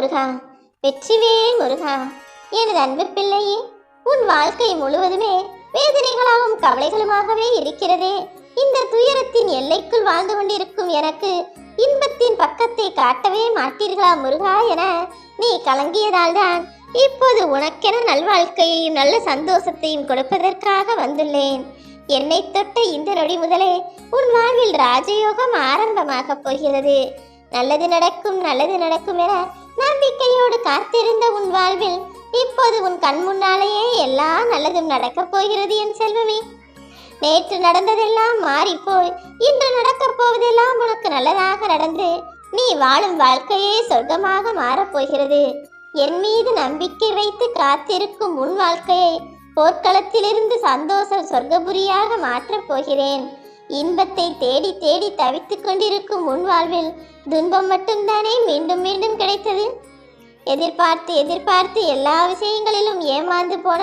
முருகா, வெற்றிவேல் முருகா. எனது அன்பு பிள்ளையே, உன் வாழ்க்கை முழுவதுமே வேதனைகளாகவும் கவலைகளுமாகவே இருக்கிறதே. இந்த துயரத்தின் எல்லைக்குள் வாழ்ந்து கொண்டிருக்கும் எனக்கு இன்பத்தின் பக்கத்தை காட்டவே மாட்டீர்களா முருகா என நீ கலங்கியதால் தான் இப்போது உனக்கென நல்வாழ்க்கையையும் நல்ல சந்தோஷத்தையும் கொடுப்பதற்காக வந்துள்ளேன். என்னை தொட்ட இந்த நொடி முதலே உன் வாழ்வில் ராஜயோகம் ஆரம்பமாக போகிறது. நல்லது நடக்கும் நல்லது நடக்கும் என நம்பிக்கையோடு காத்திருந்த உன் வாழ்வில் இப்போது உன் கண் முன்னாலேயே எல்லா நல்லதும் நடக்கப் போகிறது என் செல்வமே. நேற்று நடந்ததெல்லாம் மாறிப்போய் இன்று நடக்கப் போவதெல்லாம் உனக்கு நல்லதாக நடந்து நீ வாழும் வாழ்க்கையே சொர்க்கமாக மாறப்போகிறது. என் மீது நம்பிக்கை வைத்து காத்திருக்கும் உன் வாழ்க்கையை போர்க்களத்திலிருந்து சந்தோஷ சொர்க்கபுரியாக மாற்றப் போகிறேன். இன்பத்தை தேடி தேடி தவித்துக் கொண்டிருக்கும் உன் வாழ்வில் துன்பம் மட்டும்தானே மீண்டும் மீண்டும் கிடைத்தது? எதிர்பார்த்து எதிர்பார்த்து எல்லா விஷயங்களிலும் ஏமாந்து போன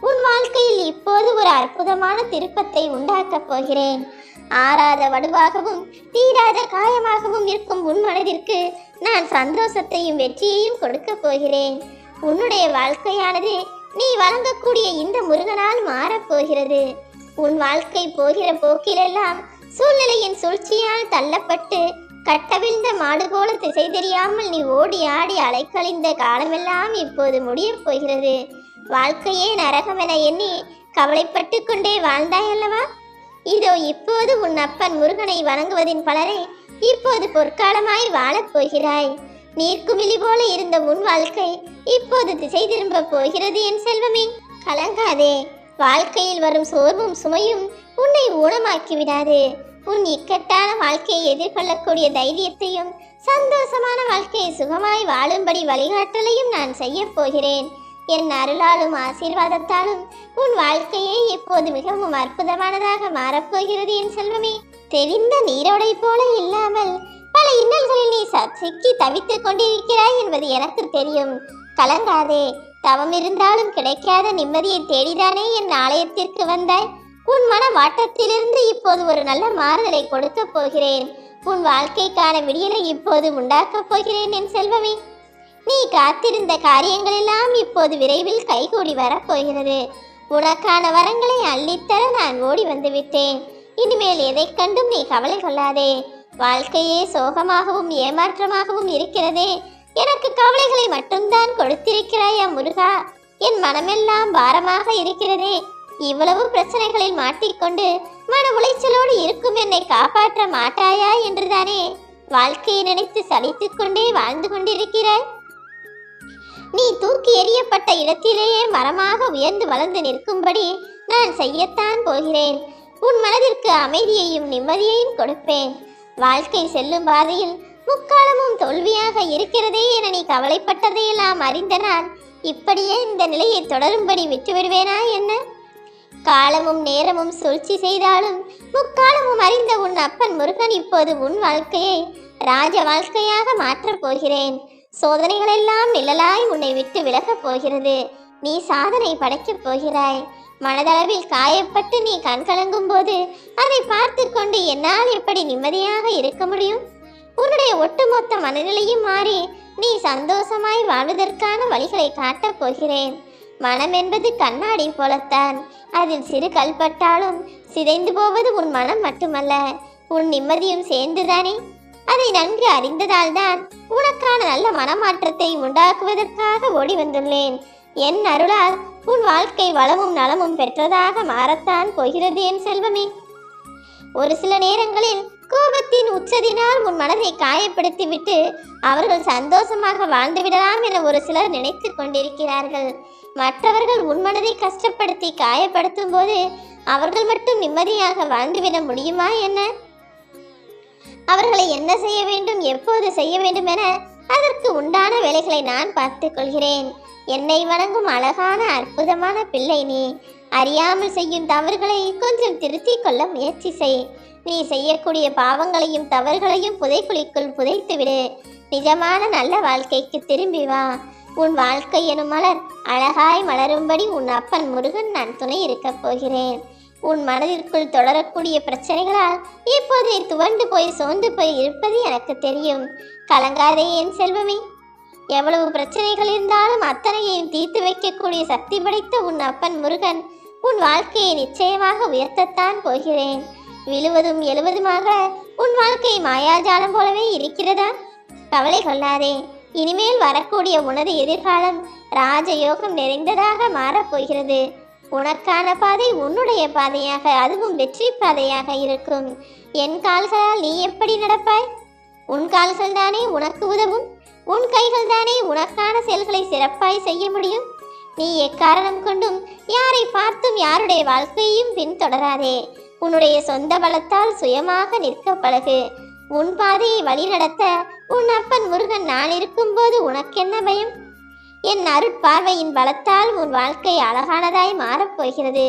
உன் வாழ்க்கையில் இப்போது ஒரு அற்புதமான திருப்பத்தை உண்டாக்கப் போகிறேன். ஆறாத வடுவாகவும் தீராத காயமாகவும் இருக்கும் உன் மனதிற்கு நான் சந்தோஷத்தையும் வெற்றியையும் கொடுக்க போகிறேன். உன்னுடைய வாழ்க்கையானது நீ வழங்கக்கூடிய இந்த முருகனால் மாறப்போகிறது. உன் வாழ்க்கை போகிற போக்கிலெல்லாம் சூழ்நிலையின் சூழ்ச்சியால் தள்ளப்பட்டு கட்டவிழ்ந்த மாடு போல திசை தெரியாமல் நீ ஓடி ஆடி அலைக்கழிந்த காலமெல்லாம் இப்போது முடியப் போகிறது. வாழ்க்கையே நரகம் என எண்ணி கவலைப்பட்டு கொண்டே வாழ்ந்தாய் அல்லவா? இதோ இப்போது உன் அப்பன் முருகனை வணங்குவதின் பலரை இப்போது பொற்காலமாய் வாழப் போகிறாய். நீர்க்குமிழி போல இருந்த உன் வாழ்க்கை இப்போது திசை திரும்ப போகிறது என் செல்வமே. கலங்காதே. வாழ்க்கையில் வரும் சோர்வும் சுமையும் உன்னை ஊனமாக்கி விடாது. உன் இக்கட்டான வாழ்க்கையை எதிர்கொள்ளக்கூடிய தைரியத்தையும் சந்தோஷமான வாழ்க்கையை சுகமாய் வாழும்படி வழிகாட்டலையும் நான் செய்ய போகிறேன். என் அருளாலும் ஆசீர்வாதத்தாலும் உன் வாழ்க்கையே இப்போது மிகவும் அற்புதமானதாக மாறப்போகிறது என் செல்வமே. தெரிந்த நீரோடை போல இல்லாமல் பல இன்னல்களில் நீ சிக்கி தவித்துக் கொண்டிருக்கிறாய் என்பது எனக்கு தெரியும். கலங்காதே. தவம் இருந்தாலும் கிடைக்காத நிம்மதியை தேடிதானே என் ஆலயத்திற்கு வந்தாய். உன் மன வாட்டத்திலிருந்து இப்போது ஒரு நல்ல மாறுதலை கொடுக்க போகிறேன். உன் வாழ்க்கைக்கான விடியலை இப்போது உண்டாக்கப் போகிறேன் என் செல்வமே. நீ காத்திருந்த காரியங்கள் எல்லாம் இப்போது விரைவில் கைகூடி வரப்போகிறது. உனக்கான வரங்களை அள்ளித்தர நான் ஓடி வந்து விட்டேன். இனிமேல் எதை கண்டும் நீ கவலை கொள்ளாதே. வாழ்க்கையே சோகமாகவும் ஏமாற்றமாகவும் இருக்கிறதே. எனக்கு கவலைகளை மட்டும்தான் கொடுத்திருக்கிறாயா முருகா? என் மனமெல்லாம் பாரமாக இருக்கிறதே. இவ்வளவு பிரச்சனைகளில் மாட்டிக்கொண்டு மன உளைச்சலோடு இருக்கும் என்னை காப்பாற்ற மாட்டாயா என்றுதானே வாழ்க்கையை நினைத்து சலித்துக் கொண்டே வாழ்ந்து கொண்டிருக்கிறாய். நீ தூக்கி எறியப்பட்ட இடத்திலேயே மரமாக உயர்ந்து வளர்ந்து நிற்கும்படி நான் செய்யத்தான் போகிறேன். உன் மனதிற்கு அமைதியையும் நிம்மதியையும் கொடுப்பேன். வாழ்க்கை செல்லும் பாதையில் முக்காலமும் தோல்வியாக இருக்கிறதே என நீ கவலைப்பட்டதையெல்லாம் அறிந்த நான் இப்படியே இந்த நிலையை தொடரும்படி விட்டுவிடுவேனா என்ன? காலமும் நேரமும் சூழ்ச்சி செய்தாலும் முக்காலமும் அறிந்த உன் அப்பன் முருகன் இப்போது உன் வாழ்க்கையை ராஜ வாழ்க்கையாக மாற்றப் போகிறேன். சோதனைகள் எல்லாம் நிழலாய் உன்னை விட்டு விலகப் போகிறது. நீ சாதனை படைக்கப் போகிறாய். மனதளவில் காயப்பட்டு நீ கண்கலங்கும் போது அதை பார்த்து கொண்டு என்னால் எப்படி நிம்மதியாக இருக்க முடியும்? உன்னுடைய ஒட்டுமொத்த மனநிலையும் மாறி நீ சந்தோஷமாய் வாழ்வதற்கான வழிகளை காட்டப் போகிறேன். மனம் என்பது கண்ணாடி போலத்தான். அதில் சிறு கல்பட்டாலும் சிதைந்து போவது உன் மனம் மட்டுமல்ல, உன் நிம்மதியும் சேர்ந்துதானே. அதை நன்கு அறிந்ததால் தான் உனக்கான நல்ல மனமாற்றத்தை உண்டாக்குவதற்காக ஓடி வந்துள்ளேன். என் அருளால் உன் வாழ்க்கை வளமும் நலமும் பெற்றதாக மாறத்தான் போகிறது என் செல்வமே. ஒரு சில நேரங்களில் கோபத்தின் உச்சதினால் உன் மனதை காயப்படுத்திவிட்டு அவர்கள் சந்தோஷமாக வாழ்ந்து விடலாம் என ஒரு சிலர் நினைத்து கொண்டிருக்கிறார்கள். மற்றவர்கள் உன் மனதை கஷ்டப்படுத்தி காயப்படுத்தும் போது அவர்கள் மட்டும் நிம்மதியாக வாழ்ந்துவிட முடியுமா என்ன? அவர்களை என்ன செய்ய வேண்டும், எப்போது செய்ய வேண்டும் என அதற்கு உண்டான வேலைகளை நான் பார்த்துக் கொள்கிறேன். என்னை வணங்கும் அழகான அற்புதமான பிள்ளை நீ. அறியாமல் செய்யும் தவறுகளை கொஞ்சம் திருத்திக் கொள்ள முயற்சி செய். நீ செய்யக்கூடிய பாவங்களையும் தவறுகளையும் புதைக்குழிக்குள் புதைத்துவிடு. நிஜமான நல்ல வாழ்க்கைக்கு திரும்பி வா. உன் வாழ்க்கை எனும் மலர் அழகாய் மலரும்படி உன் அப்பன் முருகன் நான் துணை இருக்கப் போகிறேன். உன் மனதிற்குள் தொடரக்கூடிய பிரச்சனைகளால் இப்போதே துவண்டு போய் சோர்ந்து போய் இருப்பது எனக்கு தெரியும். கலங்காதே என் செல்வமே. எவ்வளவு பிரச்சனைகள் இருந்தாலும் அத்தனையையும் தீர்த்து வைக்கக்கூடிய சக்தி படைத்த உன் அப்பன் முருகன் உன் வாழ்க்கையை நிச்சயமாக உயர்த்தத்தான் போகிறேன். விழுவதும் எழுவதுமாக உன் வாழ்க்கை மாயாஜாலம் போலவே இருக்கிறதா? கவலை கொள்ளாதே. இனிமேல் வரக்கூடிய உனது எதிர்காலம் ராஜயோகம் நிறைந்ததாக மாறப்போகிறது. உனக்கான பாதை உன்னுடைய பாதையாக, அதுவும் வெற்றி பாதையாக இருக்கும். என் கால்களால் நீ எப்படி நடப்பாய்? உன் கால்கள் தானே உனக்கு உதவும். உன் கைகள் தானே உனக்கான செயல்களை சிறப்பாய் செய்ய முடியும். நீ எக்காரணம் கொண்டும் யாரை பார்த்தும் யாருடைய வாழ்க்கையையும் பின்தொடராதே. உன்னுடைய சொந்த பலத்தால் சுயமாக நிற்க பழகு. உன் பாதையை வழிநடத்த உன் அப்பன் முருகன் நான் இருக்கும்போது உனக்கென்ன பயம்? என் அருட்பார்வையின் பலத்தால் உன் வாழ்க்கை அழகானதாய் மாறப்போகிறது.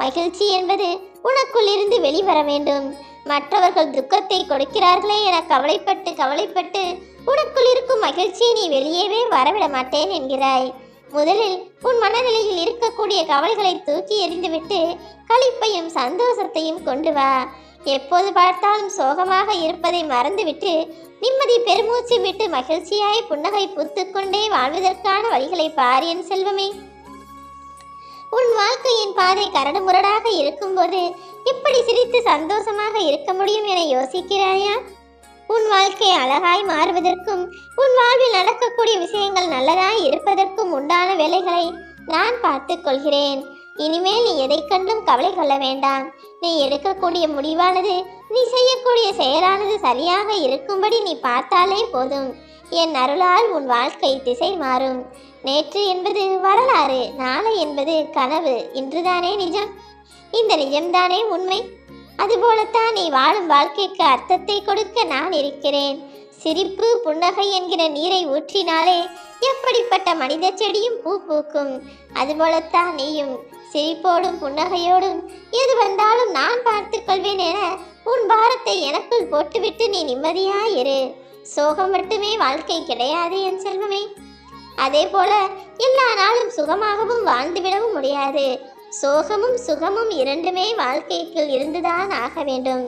மகிழ்ச்சி என்பது உனக்குள் இருந்து வெளிவர வேண்டும். மற்றவர்கள் துக்கத்தை கொடுக்கிறார்களே என கவலைப்பட்டு உனக்குள் இருக்கும் மகிழ்ச்சியை நீ வெளியேவே வரவிட மாட்டேன் என்கிறாய். முதலில் உன் மனநிலையில் இருக்கக்கூடிய கவலைகளை தூக்கி எறிந்துவிட்டு களிப்பையும் சந்தோஷத்தையும் கொண்டு வா. எப்போது பார்த்தாலும் சோகமாக இருப்பதை மறந்துவிட்டு நிம்மதி பெருமூச்சு விட்டு மகிழ்ச்சியாய் புன்னகை பூத்துக்கொண்டே வாழ்வதற்கான வழிகளை பார் என் செல்வமே. உன் வாழ்க்கையின் பாதை கரடு முரடாக இருக்கும்போது எப்படி சிரித்து சந்தோஷமாக இருக்க முடியும் என யோசிக்கிறாயா? உன் வாழ்க்கை அழகாய் மாறுவதற்கும் உன் வாழ்வில் நடக்கக்கூடிய விஷயங்கள் நல்லதாய் இருப்பதற்கும் உண்டான வேலைகளை நான் பார்த்துக் கொள்கிறேன். இனிமேல் நீ எதை கண்டும் கவலை கொள்ள வேண்டாம். நீ எடுக்கக்கூடிய முடிவானது, நீ செய்யக்கூடிய செயலானது சரியாக இருக்கும்படி நீ பார்த்தாலே போதும். என் அருளால் உன் வாழ்க்கை திசை மாறும். நேற்று என்பது வரலாறு, நாளை என்பது கனவு, இன்றுதானே நிஜம். இந்த நிஜம்தானே உண்மை. அதுபோலத்தான் நீ வாழும் வாழ்க்கைக்கு அர்த்தத்தை கொடுக்க நான் இருக்கிறேன். சிரிப்பு புன்னகை என்கிற நீரை ஊற்றினாலே எப்படிப்பட்ட மனித செடியும் பூ பூக்கும். அதுபோலத்தான் நீயும் சிரிப்போடும் புன்னகையோடும் எது வந்தாலும் நான் பார்த்துக் கொள்வேன் என உன் பாரத்தை எனக்குள் போட்டுவிட்டு நீ நிம்மதியாயிரு. சோகம் மட்டுமே வாழ்க்கை கிடையாது என் செல்வமே. அதே போல எல்லா நாளும் சுகமாகவும் வாழ்ந்துவிடவும் முடியாது. சோகமும் சுகமும் இரண்டுமே வாழ்க்கைக்குள் இருந்துதான் ஆக வேண்டும்.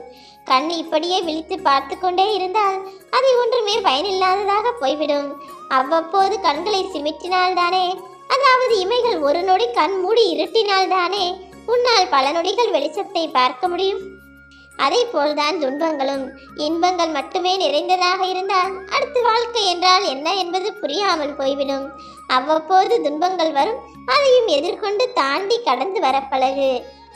கண் இப்படியே விழித்து பார்த்து கொண்டே இருந்தால் அது ஒன்றுமே பயனில்லாததாக போய்விடும். அவ்வப்போது கண்களை சிமிட்டினால்தானே, அதாவது இமைகள் ஒரு நொடி கண் மூடி இருட்டினால்தானே உன்னால் பல நொடிகள் வெளிச்சத்தை பார்க்க முடியும். அதே போல்தான் துன்பங்களும். இன்பங்கள் மட்டுமே நிறைந்ததாக இருந்தால் அடுத்த வாழ்க்கை என்றால் என்ன என்பது புரியாமல் போய்விடும். அவ்வப்போது துன்பங்கள் வரும், அதையும் எதிர்கொண்டு தாண்டி கடந்து வர பழகு.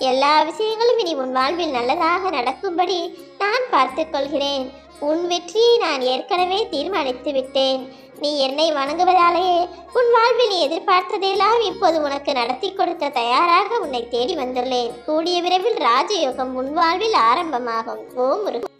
எல்லா விஷயங்களும் இனி உன் வாழ்வில் நல்லதாக நடக்கும்படி நான் பார்த்துக் கொள்கிறேன். உன் வெற்றியை நான் ஏற்கனவே தீர்மானித்து விட்டேன். நீ என்னை வணங்குவதாலேயே உன் வாழ்வில் நீ எதிர்பார்த்ததெல்லாம் இப்போது உனக்கு நடத்தி கொடுக்க தயாராக உன்னை தேடி வந்துள்ளேன். கூடிய விரைவில் ராஜயோகம் உன் வாழ்வில் ஆரம்பமாகும். ஓம் முருகன்.